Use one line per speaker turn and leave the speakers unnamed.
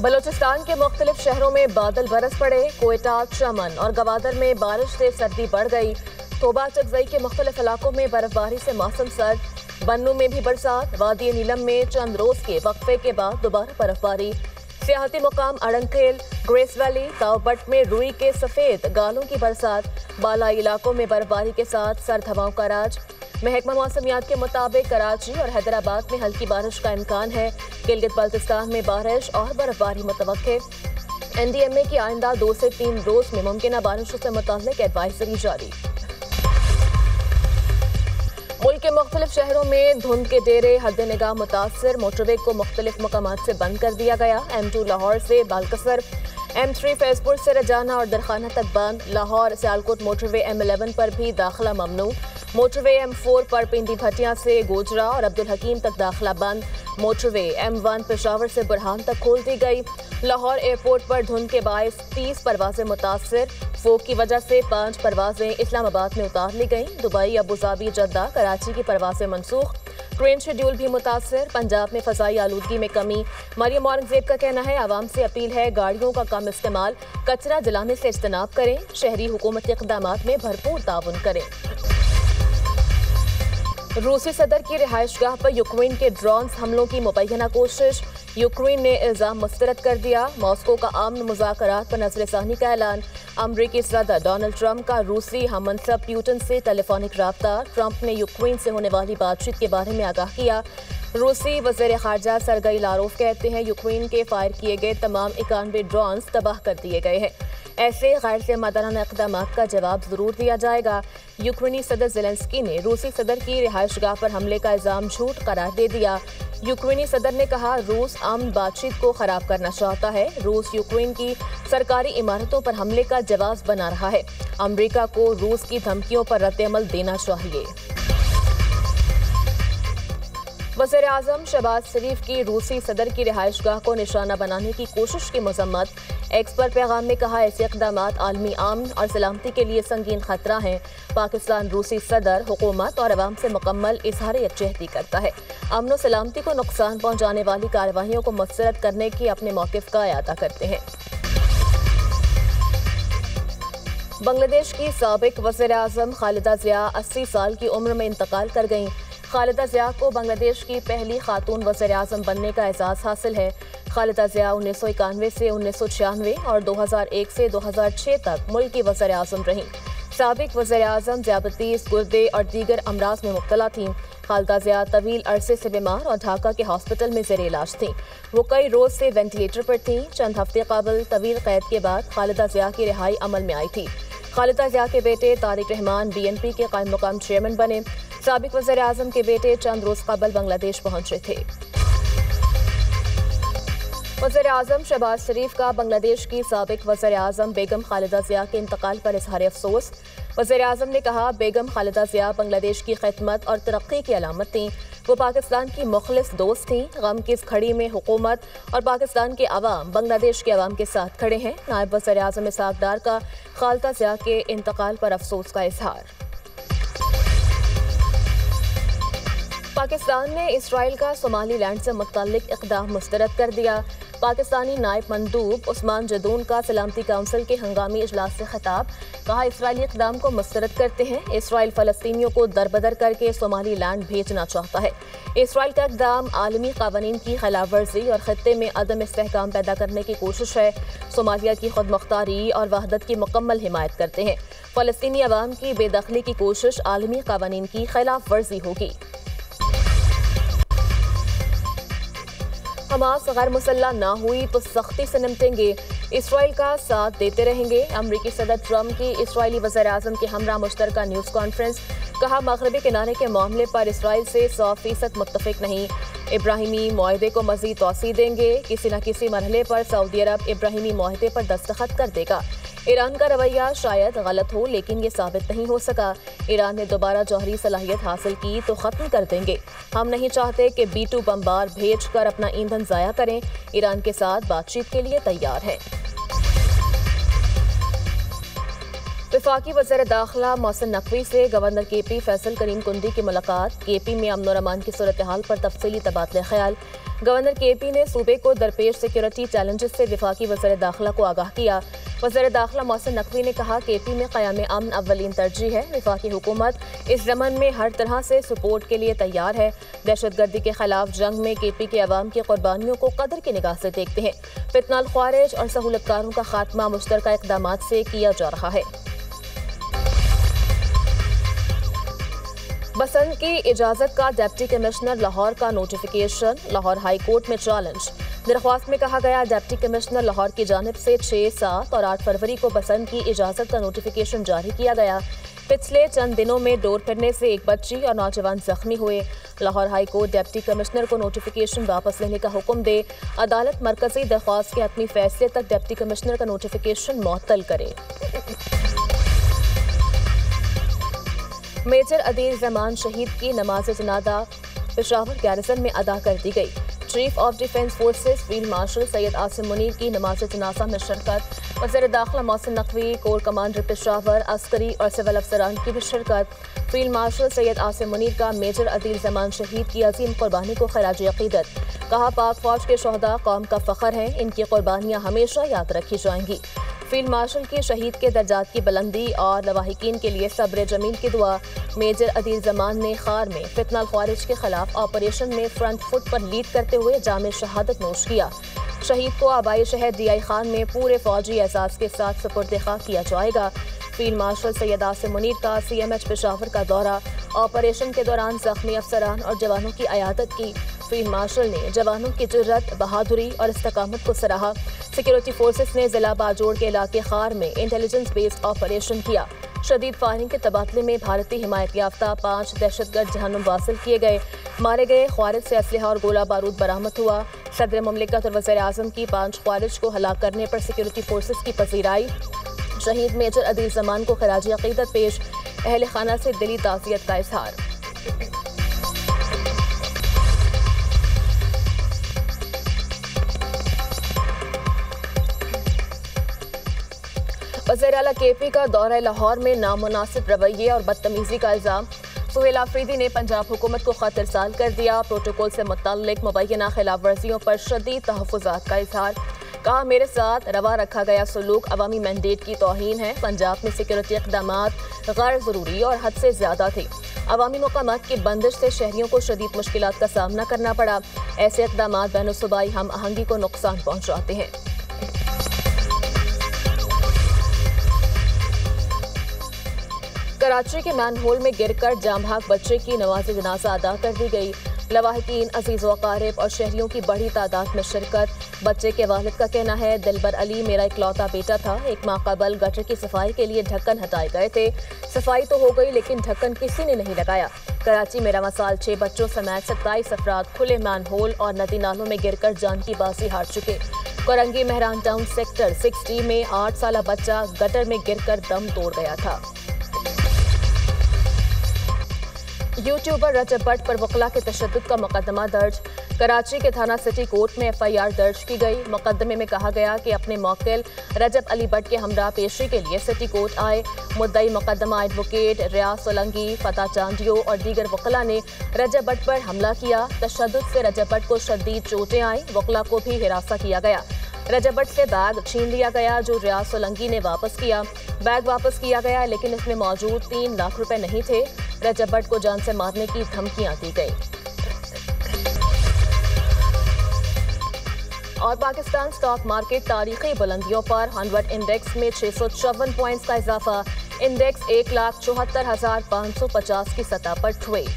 बलोचिस्तान के मुख्तलिफ शहरों में बादल बरस पड़े। कोयटा, चमन और गवादर में बारिश से सर्दी बढ़ गई। तोबा चकजई के मुख्तलिफ इलाकों में बर्फबारी से मौसम सर्द। बन्नू में भी बरसात। वादी नीलम में चंद रोज के वक्फे के बाद दोबारा बर्फबारी। सियाहती मुकाम अड़ंगखेल, ग्रेस वैली, तावबट में रुई के सफेद गालों की बरसात। बालाई इलाकों में बर्फबारी के साथ सर्द हवाओं का राज। महकमा मौसमियात के मुताबिक कराची और हैदराबाद में हल्की बारिश का इम्कान है। गिलगित बल्तिस्तान में बारिश और बर्फबारी मुतवक्के। NDMA की आइंदा 2 से 3 रोज में मुमकिन बारिशों से मुताल्लिक एडवाइजरी जारी। मुल्क के मुख्तलिफ शहरों में धुंध के डेरे हद निगाह मुतासर। मोटरवे को मुख्तलिफ मकामात से बंद कर दिया गया। M2 लाहौर से बालकसर, M3 फैजपुर से रजाना और दरखाना तक बंद। लाहौर सियालकोट मोटरवे M11 पर भी दाखिला ममनू। मोटरवे M4 पर पिंडी भटिया से गोजरा और अब्दुल हकीम तक दाखिला बंद। मोटरवे M1 पेशावर से बुरहान तक खोल दी गई। लाहौर एयरपोर्ट पर धुंध के बायस 30 परवाजें मुतासर। फोग की वजह से 5 परवाजें इस्लामाबाद में उतार ली गईं। दुबई, अबूधाबी, जद्दा, कराची की परवाजें मनसूख। ट्रेन शेड्यूल भी मुतासर। पंजाब में फ़ज़ाई आलूदगी में कमी। मरियम औरंगजेब का कहना है, आवाम से अपील है गाड़ियों का कम इस्तेमाल, कचरा जलाने से इज्तनाब करें। शहरी हुकूमती इक़दामात में भरपूर ताउन करें। रूसी सदर की रिहाइशगाह पर यूक्रेन के ड्रोन्स हमलों की मुबैना कोशिश। यूक्रेन ने इल्ज़ाम मुस्तरद कर दिया। मॉस्को का आमन मुज़ाकरात पर नज़रसानी का ऐलान। अमरीकी सदर डोनाल्ड ट्रंप का रूसी हममंसब प्यूटन से टेलीफोनिक राब्ता। ट्रंप ने यूक्रेन से होने वाली बातचीत के बारे में आगाह किया। रूसी वज़ीर ख़ारजा सरगई लारोव कहते हैं, यूक्रेन के फायर किए गए तमाम 91 ड्रोन्स तबाह कर दिए गए हैं। ऐसे गैर ज़िम्मेदाराना इक़दामात का जवाब ज़रूर दिया जाएगा। यूक्रेनी सदर ज़ेलेंस्की ने रूसी सदर की रिहाइशगाह पर हमले का इल्ज़ाम झूठ करार दे दिया। यूक्रेनी सदर ने कहा, रूस अमन बातचीत को ख़राब करना चाहता है। रूस यूक्रेन की सरकारी इमारतों पर हमले का जवाब बना रहा है। अमरीका को रूस की धमकियों पर रद्द-ए-अमल देना चाहिए। वज़ीर आज़म शहबाज शरीफ की रूसी सदर की रिहाइशगाह को निशाना बनाने की कोशिश की मजम्मत। एक्स पर पैगाम में कहा, ऐसे इक़दामात आलमी अमन और सलामती के लिए संगीन खतरा हैं। पाकिस्तान रूसी सदर, हुकूमत और अवाम से मुकम्मल इजहार यकजहती करता है। अमन और सलामती को नुकसान पहुँचाने वाली कार्रवाइयों को मुस्तरद करने की अपने मौक़िफ़ का अयादा करते हैं। बांग्लादेश की साबिक वज़ीर आज़म खालिदा ज़िया 80 साल की उम्र में इंतकाल कर गईं। खालिदा ज़िया को बांग्लादेश की पहली खातून वज़ीर आज़म बनने का एजाज़ हासिल है। खालिदा ज़िया 1991 से 1996 और 2001 से 2006 तक मुल्क की वज़ीर आज़म रहीं। साबिक वज़ीर आज़म ज़ियाबतीस, गुर्दे और दीगर अमराज में मुब्तला थीं। खालिदा ज़िया तवील अरसे से बीमार और ढाका के हॉस्पिटल में ज़ेर इलाज थीं। वो कई रोज़ से वेंटिलेटर पर थीं। चंद हफ्ते कबल तवील कैद के बाद खालिदा ज़िया की रिहाई अमल में आई थी। खालिदा ज़िया के बेटे तारिक रहमान BNP के कायम मुकाम चेयरमैन बने। साबिक वज़ीर आज़म के बेटे चंद रोज़ कबल बांग्लादेश पहुंचे थे। वज़ीर आज़म शहबाज शरीफ का बांग्लादेश की साबिक वज़ीर आज़म बेगम खालिदा ज़िया के इंतकाल पर इज़हार अफसोस। वज़ीर आज़म ने कहा, बेगम खालिदा ज़िया बांग्लादेश की खिदमत और तरक्की की अलामत थीं। वो पाकिस्तान की मुखलिस दोस्त थीं। गम की इस घड़ी में हुकूमत और पाकिस्तान के अवाम बांग्लादेश के अवाम के साथ खड़े हैं। नायब वज़ीर आज़म इसहाक डार का खालिदा ज़िया के इंतकाल पर अफसोस का इजहार। पाकिस्तान ने इसराइल का सोमालीलैंड से मुत्तल्लिक इक़दाम मुस्तरद कर दिया। पाकिस्तानी नायब मंदूब उस्मान जदून का सलामती काउंसिल के हंगामी इजलास से खिताब। कहा, इसराइली इक़दाम को मुस्तरद करते हैं। इसराइल फ़लस्तीनियों को दरबदर करके सोमालीलैंड भेजना चाहता है। इसराइल का इक़दाम आलमी क़वानीन की खिलाफ वर्जी और ख़ित्ते में अदम इस्तेहकाम पैदा करने की कोशिश है। सोमालिया की खुद मुख्तारी और वहदत की मुकम्मल हिमायत करते हैं। फ़लस्तीनी अवाम की बेदखली की कोशिश आलमी क़वानीन की खिलाफ वर्जी होगी। हमास गैर मुसल्लह ना हुई तो सख्ती से निपटेंगे। इसराइल का साथ देते रहेंगे। अमरीकी सदर ट्रंप की इसराइली वज़ीर आज़म के हमरा मुश्तरका न्यूज़ कॉन्फ्रेंस। कहा, मगरबी किनारे के मामले पर इसराइल से 100% मुत्तफ़िक नहीं। इब्राहिमी मुआहदे को मज़ीद तौसी देंगे। किसी न किसी मरहले पर सऊदी अरब इब्राहिमी मुआहदे पर दस्तखत कर देगा। ईरान का रवैया शायद गलत हो, लेकिन ये साबित नहीं हो सका। ईरान ने दोबारा जौहरी सलाहियत हासिल की तो ख़त्म कर देंगे। हम नहीं चाहते कि B-2 बमबार भेज कर अपना ईंधन ज़ाया करें। ईरान के साथ बातचीत के लिए तैयार है। वफाकी वज़ीर दाखिला मोहसिन नकवी से गवर्नर KP फैसल करीम कुंदी की मुलाकात। KP में अमन और अमान की सूरत हाल पर तफसीली तबादले ख्याल। गवर्नर KP ने सूबे को दरपेश सिक्योरिटी चैलेंजेस से वफाकी वज़ीर दाखिला को आगाह किया। वज़ीर दाखिला मोहसिन नकवी ने कहा KP में क़याम अमन अव्वलीन तरजीह है। वफाकी हुकूमत इस ज़मन में हर तरह से सपोर्ट के लिए तैयार है। दहशतगर्दी के खिलाफ जंग में KP के अवाम की कुर्बानियों को कदर की निगाह से देखते हैं। फितनाल ख्वारिज और सहूलतकारों का खात्मा मुश्तरका इक़दामात से किया जा रहा है। बसंत की इजाजत का डिप्टी कमिश्नर लाहौर का नोटिफिकेशन। लाहौर हाई कोर्ट में चैलेंज। दरख्वास्त में कहा गया डिप्टी कमिश्नर लाहौर की जानिब से 6, 7 और 8 फरवरी को बसंत की इजाजत का नोटिफिकेशन जारी किया गया। पिछले चंद दिनों में डोर फिरने से एक बच्ची और नौजवान जख्मी हुए। Lahore high court deputy commissioner को नोटिफिकेशन वापस लेने का हुक्म दे। अदालत मरकजी दरख्वास्त के हतमी फैसले तक डिप्टी कमिश्नर का नोटिफिकेशन मुअत्तल करे। मेजर अदील जमान शहीद की नमाज जनाजा पेशावर गैरिसन में अदा कर दी गई। Chief of defence forces field marshal Syed Asim Munir की नमाज जनाजा में शिरकत। वज़ीर दाखिला मोहसिन नकवी, कोर कमांडर पेशावर, अस्करी और सिविल अफसरान की भी शिरकत। फील्ड मार्शल सैयद आसिम मुनीर का मेजर अदील जमान शहीद की अजीम कुर्बानी को खराज अकीदत। कहा पाक फौज के शोहदा कौम का फख्र हैं, इनकी कुर्बानियाँ हमेशा याद रखी जाएंगी। फील्ड मार्शल की शहीद के दर्जात की बुलंदी और लवाहिकीन के लिए सब्र जमील की दुआ। मेजर अदील जमान ने खार में फितनाल ख्वारिज के खिलाफ ऑपरेशन में फ्रंट फुट पर लीड करते हुए जामे शहादत नोश किया। शहीद को आबाई शहर DI खान में पूरे फौजी एहसास के साथ सुपुर्द खाक किया जाएगा। फील्ड मार्शल सैयद आसिम मुनीर का CMH पेशावर का दौरा। ऑपरेशन के दौरान जख्मी अफसरान और जवानों की अयादत की। फील्ड मार्शल ने जवानों की जुर्रत, बहादुरी और इस्तकामत को सराहा। सिक्योरिटी फोर्सेस ने जिला बाजोड़ के इलाके खार में इंटेलिजेंस बेस्ड ऑपरेशन किया। शदीद फायरिंग के तबादले में भारतीय हिमायत याफ्ता 5 दहशतगर्द जहन्नुम वासिल किए गए। मारे गए ख्वारिज से असलहा और गोला बारूद बरामद हुआ। सदर मुमलिकत और वज़ीर आज़म की 5 ख्वारिज को हलाक करने पर सिक्योरिटी फोर्सेस की पजीराई। शहीद मेजर अदील जमान को खराज अकीदत पेश। अहल खाना से दिली ताज़ियत का इजहार। वज़ीर आला KP का दौरा लाहौर में नामुनासिब रवैये और बदतमीजी का इल्ज़ाम। सुहेल आफरीदी ने पंजाब हुकूमत को खत इरसाल कर दिया। प्रोटोकॉल से मुतल्लिक मुबैना खिलाफ वर्जियों पर शदीद तहफ़्फ़ुज़ात का इजहार। कहा मेरे साथ रवा रखा गया सलूक अवामी मैंडेट की तौहीन है। पंजाब में सिक्योरिटी इक़दामात गैर ज़रूरी और हद से ज़्यादा थे। अवामी मकामात की बंदिश से शहरियों को शदीद मुश्किलात का सामना करना पड़ा। ऐसे इक़दामात बैनुसूबाई हम आहंगी को नुकसान पहुँचाते हैं। कराची के मैनहोल में गिरकर जामभाग बच्चे की नमाज जनाजा अदा कर दी गई। लवाहिकीन, अजीज़ व अकारिब और शहरियों की बड़ी तादाद में शिरकत। बच्चे के वालिद का कहना है दिलबर अली मेरा इकलौता बेटा था। एक माह कबल गटर की सफाई के लिए ढक्कन हटाए गए थे। सफाई तो हो गई लेकिन ढक्कन किसी ने नहीं लगाया। कराची में रवां साल 6 बच्चों समेत 27 अफराद खुले मैनहोल और नदी नालों में गिरकर जान की बाजी हार चुके। Korangi Mehran town sector 6D में 8 साला बच्चा गटर में गिरकर दम तोड़ गया था। यूट्यूबर रजब भट्ट पर वकला के तशद्दुद का मुकदमा दर्ज। कराची के थाना सिटी कोर्ट में FIR दर्ज की गई। मुकदमे में कहा गया कि अपने मौकिल रजब अली भट्ट के हमरा पेशी के लिए सिटी कोर्ट आए। मुद्दई मुकदमा एडवोकेट रियाज सोलंकी, फता चांदियो और दीगर वकला ने रजब भट्ट पर हमला किया। तशद्दुद से रजब भट्ट को शदीद चोटें आई। वकला को भी हिरासत किया गया। रजब भट्ट से बैग छीन लिया गया जो रियाज सोलंकी ने वापस किया। बैग वापस किया गया लेकिन इसमें मौजूद 3 लाख रुपए नहीं थे। रजब भट्ट को जान से मारने की धमकियां दी गई। और पाकिस्तान स्टॉक मार्केट तारीखी बुलंदियों पर 100 इंडेक्स में 654 पॉइंट्स का इजाफा। इंडेक्स 1,74,550 की सतह पर ट्रेड।